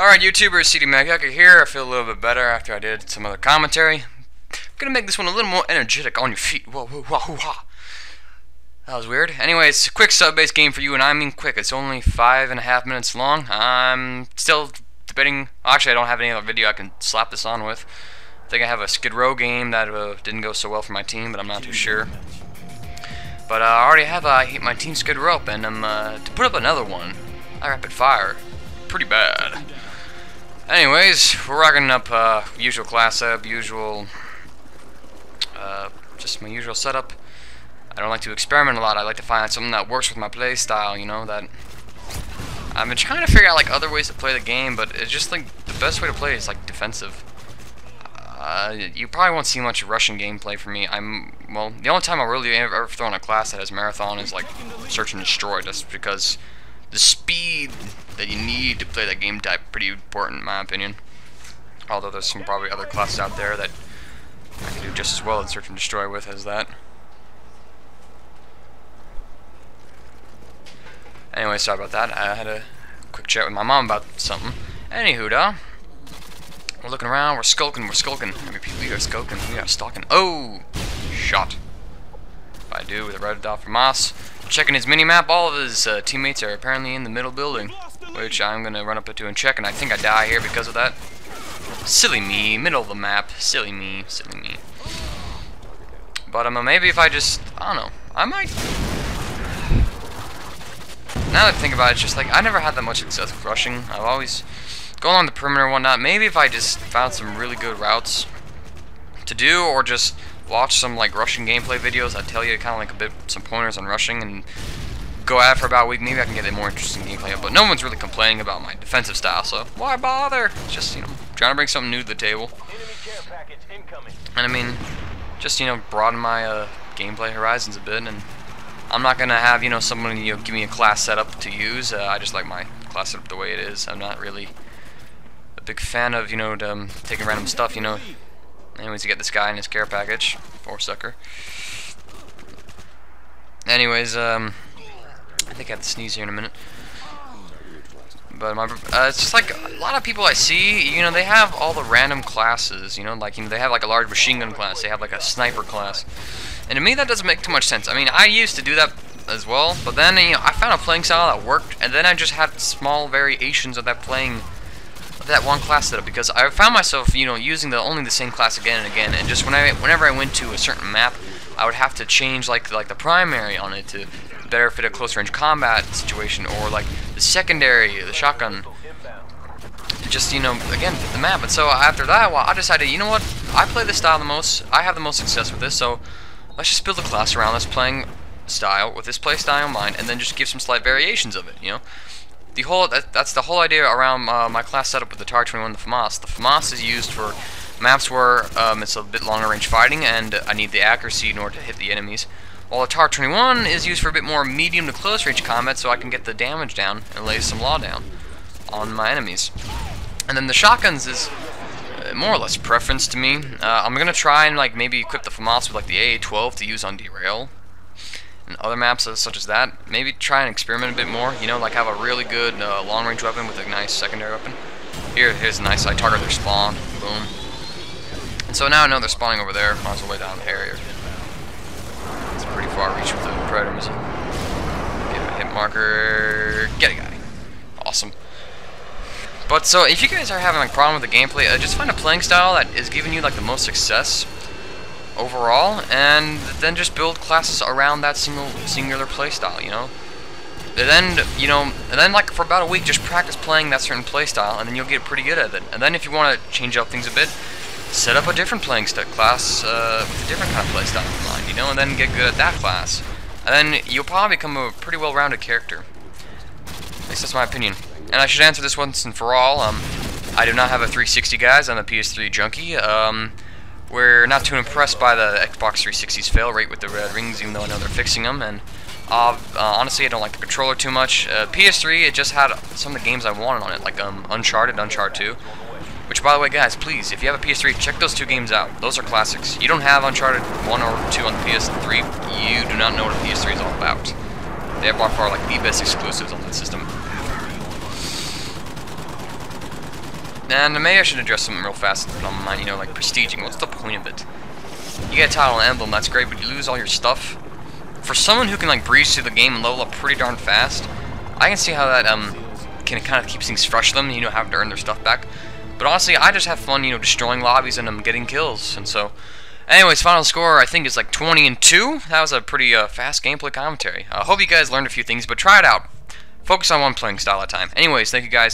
Alright, YouTubers, CD MW2 here. I feel a little bit better after I did some other commentary. I'm gonna make this one a little more energetic on your feet. Whoa, whoa, whoa, whoa, whoa. That was weird. Anyways, quick sub-based game for you, and I mean quick. It's only 5.5 minutes long. I'm still debating. Actually, I don't have any other video I can slap this on with. I think I have a Skid Row game that didn't go so well for my team, but I'm not too sure. But I already have my team Skid Row up, and I'm to put up another one. I rapid fire. Pretty bad. Anyways, we're rocking up usual class setup, just my usual setup. I don't like to experiment a lot. I like to find something that works with my play style, you know, that I've been trying to figure out like other ways to play the game, but it's just like the best way to play is like defensive. You probably won't see much Russian gameplay from me. Well, the only time I'll really ever throw in a class that has marathon is like search and destroy, just because the speed that you need to play that game type pretty important in my opinion. Although there's some probably other classes out there that I can do just as well as search and destroy with as that. Anyway, sorry about that. I had a quick chat with my mom about something. Anywho, we're looking around, we're skulking. I mean, we are skulking, we are stalking. Oh! Shot. I do with a red dot from Moss. Checking his mini-map, all of his teammates are apparently in the middle building, which I'm going to run up to and check, and I think I die here because of that. Silly me, middle of the map, silly me, silly me. But maybe if I just, I don't know, I might... Now that I think about it, it's just like, I never had that much success with rushing. I've always gone along the perimeter and whatnot. Maybe if I just found some really good routes to do, or just watch some like rushing gameplay videos that tell you kind of like some pointers on rushing, and go at it for about a week. Maybe I can get a more interesting gameplay. But no one's really complaining about my defensive style, so why bother? It's just, you know, trying to bring something new to the table. And I mean, just, you know, broaden my gameplay horizons a bit. And I'm not gonna have, you know, someone, you know, give me a class setup to use. I just like my class setup the way it is. I'm not really a big fan of, you know, taking random stuff, you know. Anyways, you get this guy in his care package, for sucker. Anyways, I think I have to sneeze here in a minute. But it's just like a lot of people I see, you know, they have all the random classes, you know, like, you know, they have like a large machine gun class, they have like a sniper class. And to me, that doesn't make too much sense. I mean, I used to do that as well, but then, you know, I found a playing style that worked, and then I just had small variations of that one class setup, because I found myself, you know, using only the same class again and again, and just whenever I went to a certain map, I would have to change like the primary on it to better fit a close range combat situation, or like the secondary, the shotgun, to just, you know, again fit the map. And so after that, well, I decided, you know what, I play this style the most, I have the most success with this, so let's just build a class around this playing style with this play style in mind, and then just give some slight variations of it, you know. That's the whole idea around my class setup with the TAR-21, the FAMAS. The FAMAS is used for maps where it's a bit longer range fighting and I need the accuracy in order to hit the enemies. While the TAR-21 is used for a bit more medium to close range combat, so I can get the damage down and lay some law down on my enemies. And then the shotguns is more or less preference to me. I'm gonna try and like maybe equip the FAMAS with like the AA-12 to use on derail. And other maps such as that, maybe try and experiment a bit more, you know, like have a really good long-range weapon with a nice secondary weapon. Here's a nice, I target their spawn, boom. And so now I know they're spawning over there, might as well lay down the area. It's pretty far reach with the Predator missile. Get a hit marker, get a guy. Awesome. But so, if you guys are having like problem with the gameplay, just find a playing style that is giving you like the most success overall, and then just build classes around that singular playstyle, you know. And then, you know, and then like for about a week, just practice playing that certain playstyle, and then you'll get pretty good at it. And then if you want to change up things a bit, set up a different playing class with a different kind of playstyle in mind, you know, and then get good at that class. And then you'll probably become a pretty well-rounded character. At least that's my opinion. And I should answer this once and for all. I do not have a 360, guys. I'm a PS3 junkie. We're not too impressed by the Xbox 360's fail rate with the red rings, even though I know they're fixing them. And honestly, I don't like the controller too much. PS3, it just had some of the games I wanted on it, like Uncharted 2. Which, by the way, guys, please, if you have a PS3, check those two games out. Those are classics. You don't have Uncharted 1 or 2 on the PS3, you do not know what a PS3 is all about. They are by far like the best exclusives on that system. And maybe I should address something real fast on my mind, you know, like prestiging. What's the point of it? You get a title and emblem, that's great, but you lose all your stuff. For someone who can like breeze through the game and level up pretty darn fast, I can see how that can kind of keep things fresh for them, you know, having to earn their stuff back. But honestly, I just have fun, you know, destroying lobbies and getting kills. And so, anyways, final score I think is like 20-2. That was a pretty fast gameplay commentary. I hope you guys learned a few things, but try it out. Focus on one playing style at a time. Anyways, thank you guys.